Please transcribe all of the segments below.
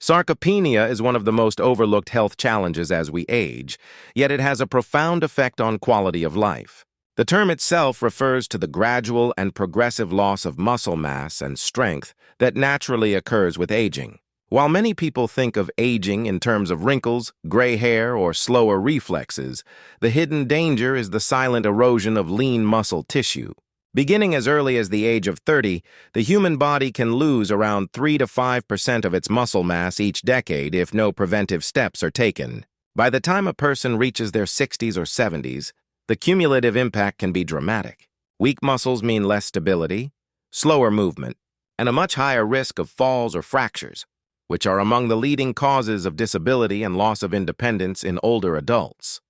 Sarcopenia is one of the most overlooked health challenges as we age, yet it has a profound effect on quality of life. The term itself refers to the gradual and progressive loss of muscle mass and strength that naturally occurs with aging. While many people think of aging in terms of wrinkles, gray hair, or slower reflexes, the hidden danger is the silent erosion of lean muscle tissue. Beginning as early as the age of 30, the human body can lose around 3 to 5% of its muscle mass each decade if no preventive steps are taken. By the time a person reaches their 60s or 70s, the cumulative impact can be dramatic. Weak muscles mean less stability, slower movement, and a much higher risk of falls or fractures, which are among the leading causes of disability and loss of independence in older adults.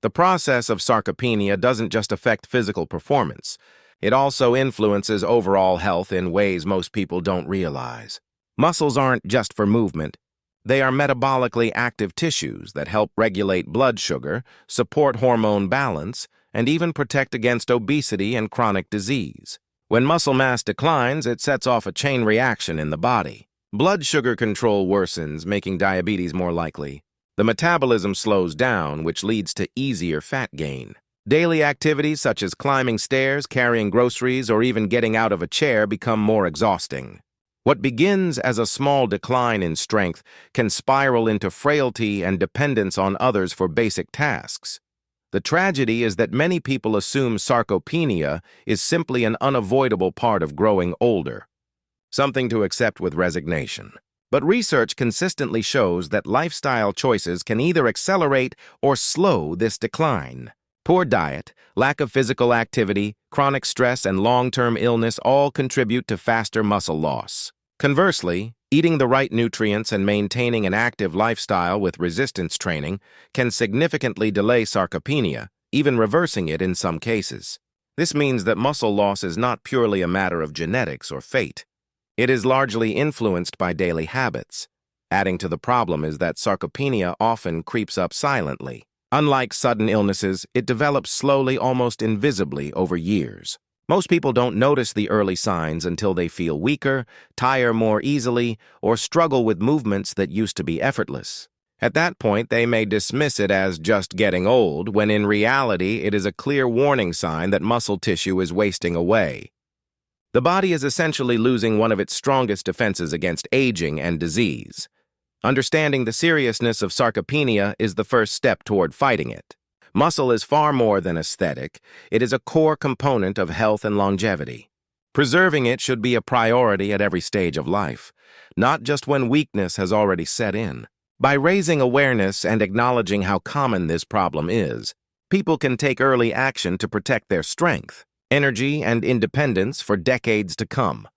The process of sarcopenia doesn't just affect physical performance. It also influences overall health in ways most people don't realize. Muscles aren't just for movement. They are metabolically active tissues that help regulate blood sugar, support hormone balance, and even protect against obesity and chronic disease. When muscle mass declines, it sets off a chain reaction in the body. Blood sugar control worsens, making diabetes more likely. The metabolism slows down, which leads to easier fat gain. Daily activities such as climbing stairs, carrying groceries, or even getting out of a chair become more exhausting. What begins as a small decline in strength can spiral into frailty and dependence on others for basic tasks. The tragedy is that many people assume sarcopenia is simply an unavoidable part of growing older, something to accept with resignation. But research consistently shows that lifestyle choices can either accelerate or slow this decline. Poor diet, lack of physical activity, chronic stress, and long-term illness all contribute to faster muscle loss. Conversely, eating the right nutrients and maintaining an active lifestyle with resistance training can significantly delay sarcopenia, even reversing it in some cases. This means that muscle loss is not purely a matter of genetics or fate. It is largely influenced by daily habits. Adding to the problem is that sarcopenia often creeps up silently. Unlike sudden illnesses, it develops slowly, almost invisibly, over years. Most people don't notice the early signs until they feel weaker, tire more easily, or struggle with movements that used to be effortless. At that point, they may dismiss it as just getting old, when in reality it is a clear warning sign that muscle tissue is wasting away. The body is essentially losing one of its strongest defenses against aging and disease. Understanding the seriousness of sarcopenia is the first step toward fighting it. Muscle is far more than aesthetic. It is a core component of health and longevity. Preserving it should be a priority at every stage of life, not just when weakness has already set in. By raising awareness and acknowledging how common this problem is, people can take early action to protect their strength, energy, and independence for decades to come.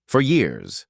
For years,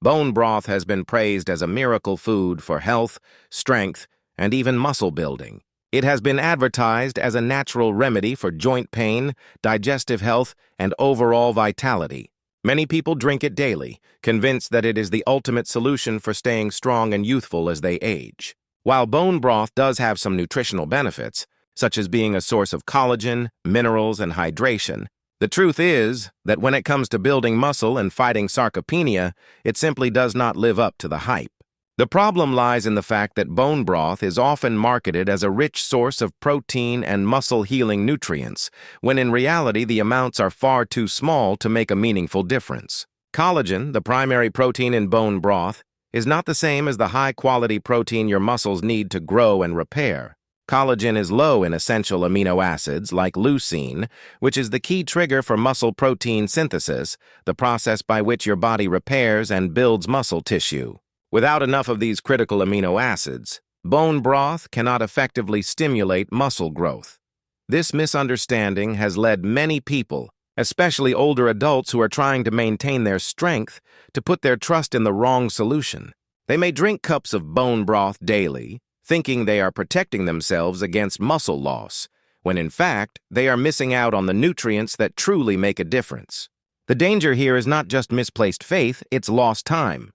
bone broth has been praised as a miracle food for health, strength, and even muscle building. It has been advertised as a natural remedy for joint pain, digestive health, and overall vitality. Many people drink it daily, convinced that it is the ultimate solution for staying strong and youthful as they age. While bone broth does have some nutritional benefits, such as being a source of collagen, minerals, and hydration, the truth is that when it comes to building muscle and fighting sarcopenia, it simply does not live up to the hype. The problem lies in the fact that bone broth is often marketed as a rich source of protein and muscle-healing nutrients, when in reality the amounts are far too small to make a meaningful difference. Collagen, the primary protein in bone broth, is not the same as the high-quality protein your muscles need to grow and repair. Collagen is low in essential amino acids like leucine, which is the key trigger for muscle protein synthesis, the process by which your body repairs and builds muscle tissue. Without enough of these critical amino acids, bone broth cannot effectively stimulate muscle growth. This misunderstanding has led many people, especially older adults who are trying to maintain their strength, to put their trust in the wrong solution. They may drink cups of bone broth daily, thinking they are protecting themselves against muscle loss, when in fact they are missing out on the nutrients that truly make a difference. The danger here is not just misplaced faith, it's lost time.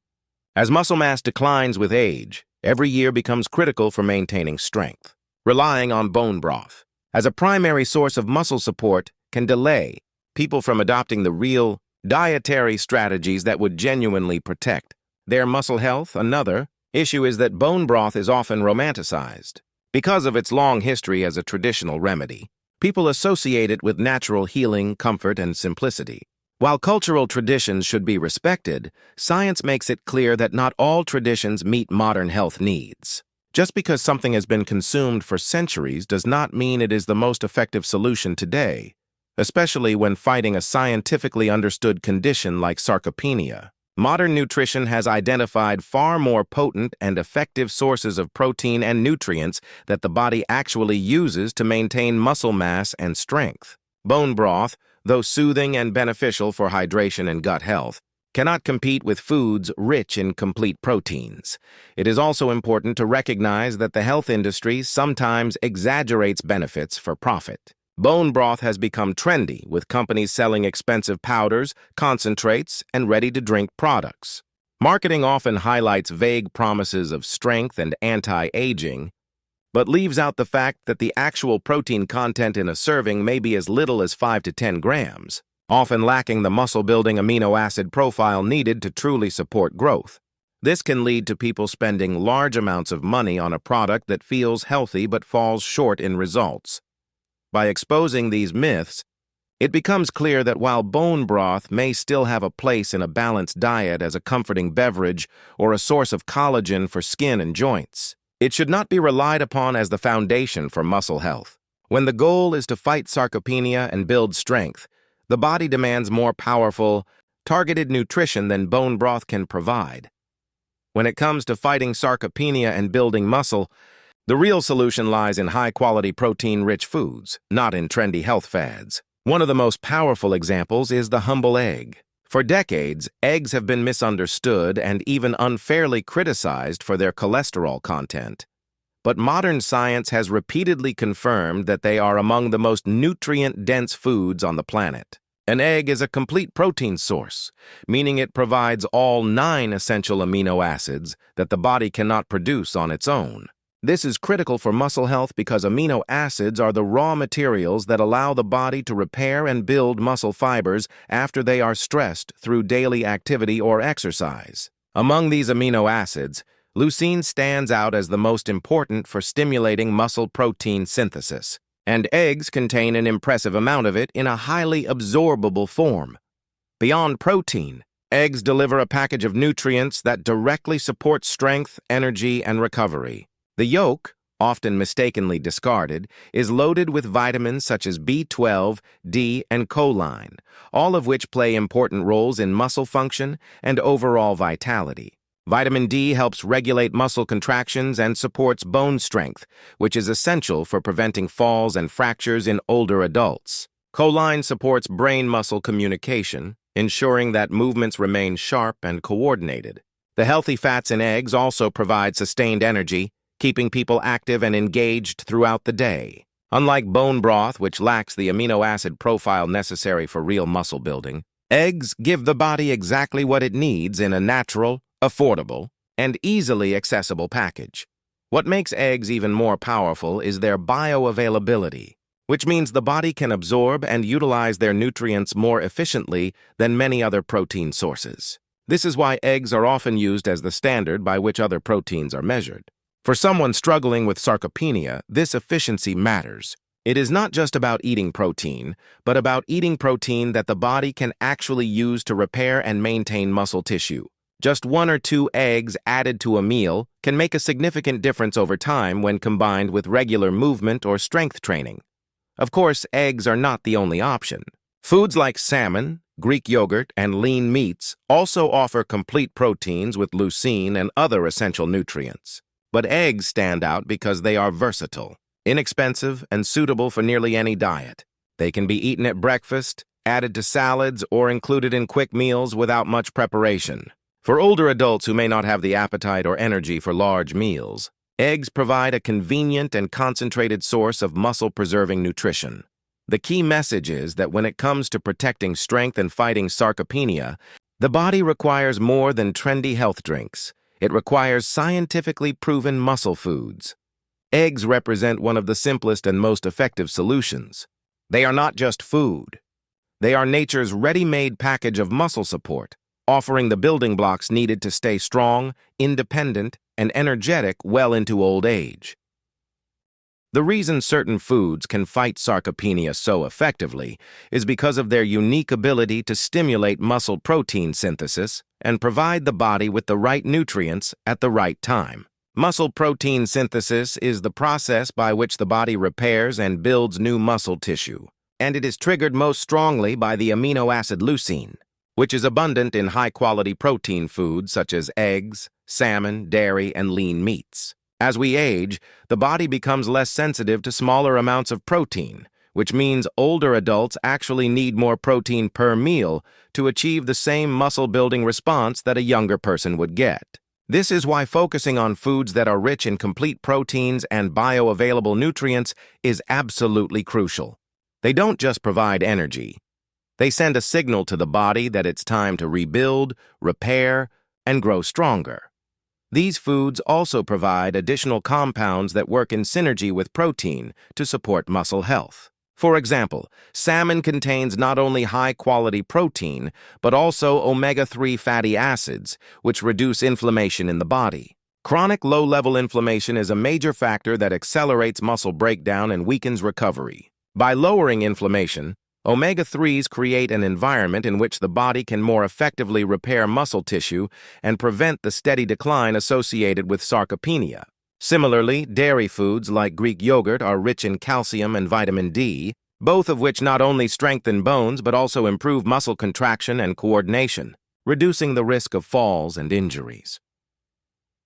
As muscle mass declines with age, every year becomes critical for maintaining strength. Relying on bone broth as a primary source of muscle support can delay people from adopting the real dietary strategies that would genuinely protect their muscle health. Another Issue is that bone broth is often romanticized. Because of its long history as a traditional remedy, people associate it with natural healing, comfort, and simplicity. While cultural traditions should be respected, science makes it clear that not all traditions meet modern health needs. Just because something has been consumed for centuries does not mean it is the most effective solution today, especially when fighting a scientifically understood condition like sarcopenia. Modern nutrition has identified far more potent and effective sources of protein and nutrients that the body actually uses to maintain muscle mass and strength. Bone broth, though soothing and beneficial for hydration and gut health, cannot compete with foods rich in complete proteins. It is also important to recognize that the health industry sometimes exaggerates benefits for profit. Bone broth has become trendy, with companies selling expensive powders, concentrates, and ready-to-drink products. Marketing often highlights vague promises of strength and anti-aging, but leaves out the fact that the actual protein content in a serving may be as little as 5 to 10 grams, often lacking the muscle-building amino acid profile needed to truly support growth. This can lead to people spending large amounts of money on a product that feels healthy but falls short in results. By exposing these myths, it becomes clear that while bone broth may still have a place in a balanced diet as a comforting beverage or a source of collagen for skin and joints, it should not be relied upon as the foundation for muscle health. When the goal is to fight sarcopenia and build strength, the body demands more powerful, targeted nutrition than bone broth can provide. When it comes to fighting sarcopenia and building muscle, the real solution lies in high-quality protein-rich foods, not in trendy health fads. One of the most powerful examples is the humble egg. For decades, eggs have been misunderstood and even unfairly criticized for their cholesterol content. But modern science has repeatedly confirmed that they are among the most nutrient-dense foods on the planet. An egg is a complete protein source, meaning it provides all 9 essential amino acids that the body cannot produce on its own. This is critical for muscle health because amino acids are the raw materials that allow the body to repair and build muscle fibers after they are stressed through daily activity or exercise. Among these amino acids, leucine stands out as the most important for stimulating muscle protein synthesis, and eggs contain an impressive amount of it in a highly absorbable form. Beyond protein, eggs deliver a package of nutrients that directly support strength, energy, and recovery. The yolk, often mistakenly discarded, is loaded with vitamins such as B12, D, and choline, all of which play important roles in muscle function and overall vitality. Vitamin D helps regulate muscle contractions and supports bone strength, which is essential for preventing falls and fractures in older adults. Choline supports brain-muscle communication, ensuring that movements remain sharp and coordinated. The healthy fats in eggs also provide sustained energy, keeping people active and engaged throughout the day. Unlike bone broth, which lacks the amino acid profile necessary for real muscle building, eggs give the body exactly what it needs in a natural, affordable, and easily accessible package. What makes eggs even more powerful is their bioavailability, which means the body can absorb and utilize their nutrients more efficiently than many other protein sources. This is why eggs are often used as the standard by which other proteins are measured. For someone struggling with sarcopenia, this efficiency matters. It is not just about eating protein, but about eating protein that the body can actually use to repair and maintain muscle tissue. Just 1 or 2 eggs added to a meal can make a significant difference over time when combined with regular movement or strength training. Of course, eggs are not the only option. Foods like salmon, Greek yogurt, and lean meats also offer complete proteins with leucine and other essential nutrients. But eggs stand out because they are versatile, inexpensive, and suitable for nearly any diet. They can be eaten at breakfast, added to salads, or included in quick meals without much preparation. For older adults who may not have the appetite or energy for large meals, eggs provide a convenient and concentrated source of muscle-preserving nutrition. The key message is that when it comes to protecting strength and fighting sarcopenia, the body requires more than trendy health drinks. It requires scientifically proven muscle foods. Eggs represent one of the simplest and most effective solutions. They are not just food. They are nature's ready-made package of muscle support, offering the building blocks needed to stay strong, independent, and energetic well into old age. The reason certain foods can fight sarcopenia so effectively is because of their unique ability to stimulate muscle protein synthesis and provide the body with the right nutrients at the right time. Muscle protein synthesis is the process by which the body repairs and builds new muscle tissue, and it is triggered most strongly by the amino acid leucine, which is abundant in high-quality protein foods such as eggs, salmon, dairy, and lean meats. As we age, the body becomes less sensitive to smaller amounts of protein, which means older adults actually need more protein per meal to achieve the same muscle-building response that a younger person would get. This is why focusing on foods that are rich in complete proteins and bioavailable nutrients is absolutely crucial. They don't just provide energy. They send a signal to the body that it's time to rebuild, repair, and grow stronger. These foods also provide additional compounds that work in synergy with protein to support muscle health. For example, salmon contains not only high-quality protein, but also omega-3 fatty acids, which reduce inflammation in the body. Chronic low-level inflammation is a major factor that accelerates muscle breakdown and weakens recovery. By lowering inflammation, omega-3s create an environment in which the body can more effectively repair muscle tissue and prevent the steady decline associated with sarcopenia. Similarly, dairy foods like Greek yogurt are rich in calcium and vitamin D, both of which not only strengthen bones but also improve muscle contraction and coordination, reducing the risk of falls and injuries.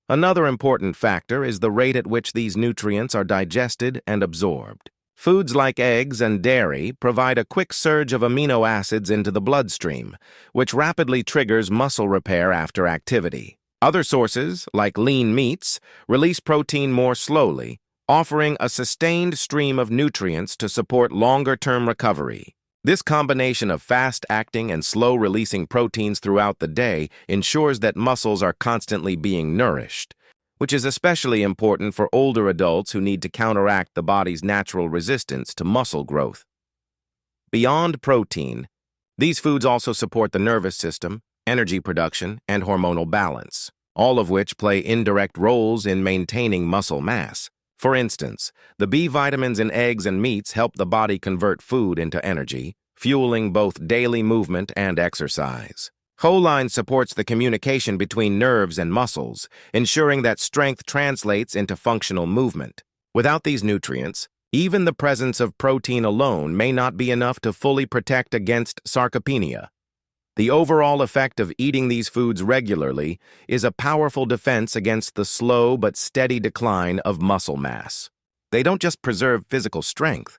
Another important factor is the rate at which these nutrients are digested and absorbed. Foods like eggs and dairy provide a quick surge of amino acids into the bloodstream, which rapidly triggers muscle repair after activity. Other sources, like lean meats, release protein more slowly, offering a sustained stream of nutrients to support longer-term recovery. This combination of fast-acting and slow-releasing proteins throughout the day ensures that muscles are constantly being nourished, which is especially important for older adults who need to counteract the body's natural resistance to muscle growth. Beyond protein, these foods also support the nervous system, energy production, and hormonal balance, all of which play indirect roles in maintaining muscle mass. For instance, the B vitamins in eggs and meats help the body convert food into energy, fueling both daily movement and exercise. Choline supports the communication between nerves and muscles, ensuring that strength translates into functional movement. Without these nutrients, even the presence of protein alone may not be enough to fully protect against sarcopenia. The overall effect of eating these foods regularly is a powerful defense against the slow but steady decline of muscle mass. They don't just preserve physical strength,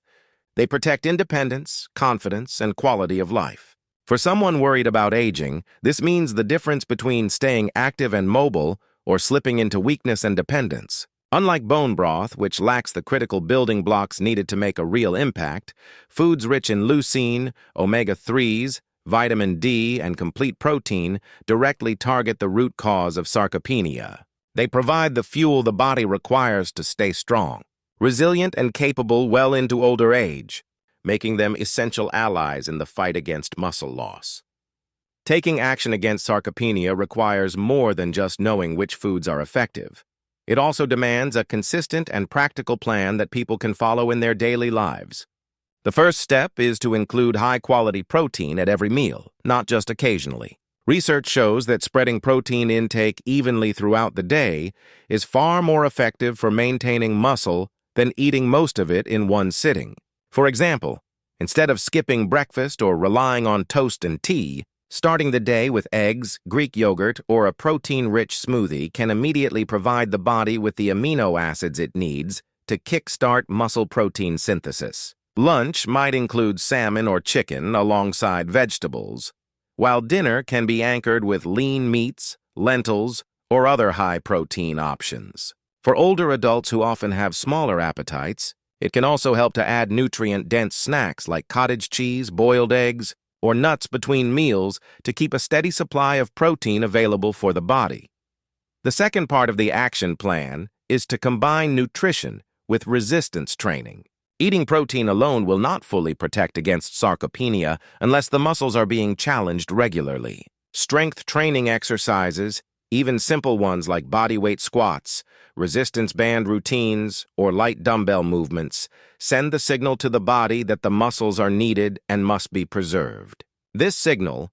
they protect independence, confidence, and quality of life. For someone worried about aging, this means the difference between staying active and mobile or slipping into weakness and dependence. Unlike bone broth, which lacks the critical building blocks needed to make a real impact, foods rich in leucine, omega-3s, vitamin D, and complete protein directly target the root cause of sarcopenia. They provide the fuel the body requires to stay strong, resilient, and capable well into older age, making them essential allies in the fight against muscle loss. Taking action against sarcopenia requires more than just knowing which foods are effective. It also demands a consistent and practical plan that people can follow in their daily lives. The first step is to include high-quality protein at every meal, not just occasionally. Research shows that spreading protein intake evenly throughout the day is far more effective for maintaining muscle than eating most of it in one sitting. For example, instead of skipping breakfast or relying on toast and tea, starting the day with eggs, Greek yogurt, or a protein-rich smoothie can immediately provide the body with the amino acids it needs to kickstart muscle protein synthesis. Lunch might include salmon or chicken alongside vegetables, while dinner can be anchored with lean meats, lentils, or other high-protein options. For older adults who often have smaller appetites, it can also help to add nutrient-dense snacks like cottage cheese, boiled eggs, or nuts between meals to keep a steady supply of protein available for the body. The second part of the action plan is to combine nutrition with resistance training. Eating protein alone will not fully protect against sarcopenia unless the muscles are being challenged regularly. Strength training exercises, Even simple ones like bodyweight squats, resistance band routines, or light dumbbell movements send the signal to the body that the muscles are needed and must be preserved. This signal,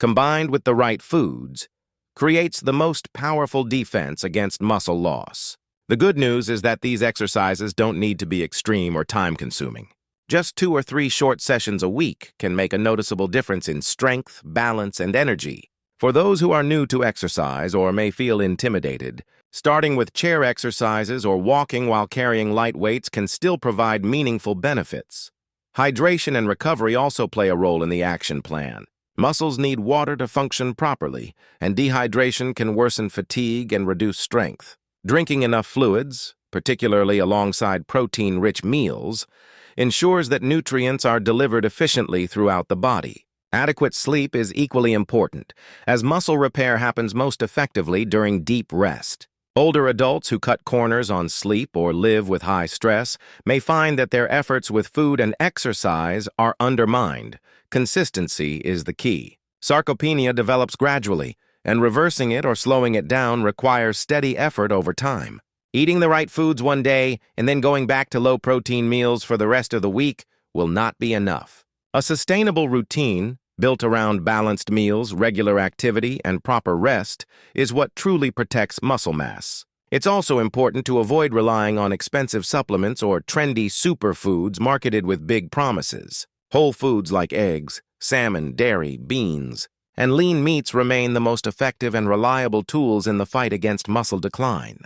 combined with the right foods, creates the most powerful defense against muscle loss. The good news is that these exercises don't need to be extreme or time-consuming. Just 2 or 3 short sessions a week can make a noticeable difference in strength, balance, and energy. For those who are new to exercise or may feel intimidated, starting with chair exercises or walking while carrying light weights can still provide meaningful benefits. Hydration and recovery also play a role in the action plan. Muscles need water to function properly, and dehydration can worsen fatigue and reduce strength. Drinking enough fluids, particularly alongside protein-rich meals, ensures that nutrients are delivered efficiently throughout the body. Adequate sleep is equally important, as muscle repair happens most effectively during deep rest. Older adults who cut corners on sleep or live with high stress may find that their efforts with food and exercise are undermined. Consistency is the key. Sarcopenia develops gradually, and reversing it or slowing it down requires steady effort over time. Eating the right foods one day and then going back to low-protein meals for the rest of the week will not be enough. A sustainable routine, built around balanced meals, regular activity, and proper rest, is what truly protects muscle mass. It's also important to avoid relying on expensive supplements or trendy superfoods marketed with big promises. Whole foods like eggs, salmon, dairy, beans, and lean meats remain the most effective and reliable tools in the fight against muscle decline.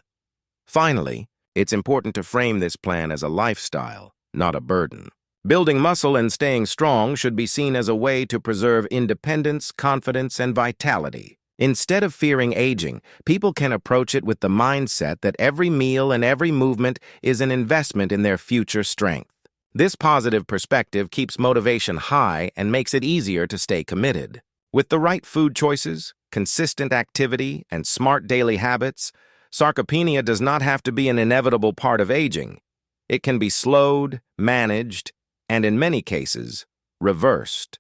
Finally, it's important to frame this plan as a lifestyle, not a burden. Building muscle and staying strong should be seen as a way to preserve independence, confidence, and vitality. Instead of fearing aging, people can approach it with the mindset that every meal and every movement is an investment in their future strength. This positive perspective keeps motivation high and makes it easier to stay committed. With the right food choices, consistent activity, and smart daily habits, sarcopenia does not have to be an inevitable part of aging. It can be slowed, managed, and in many cases, reversed.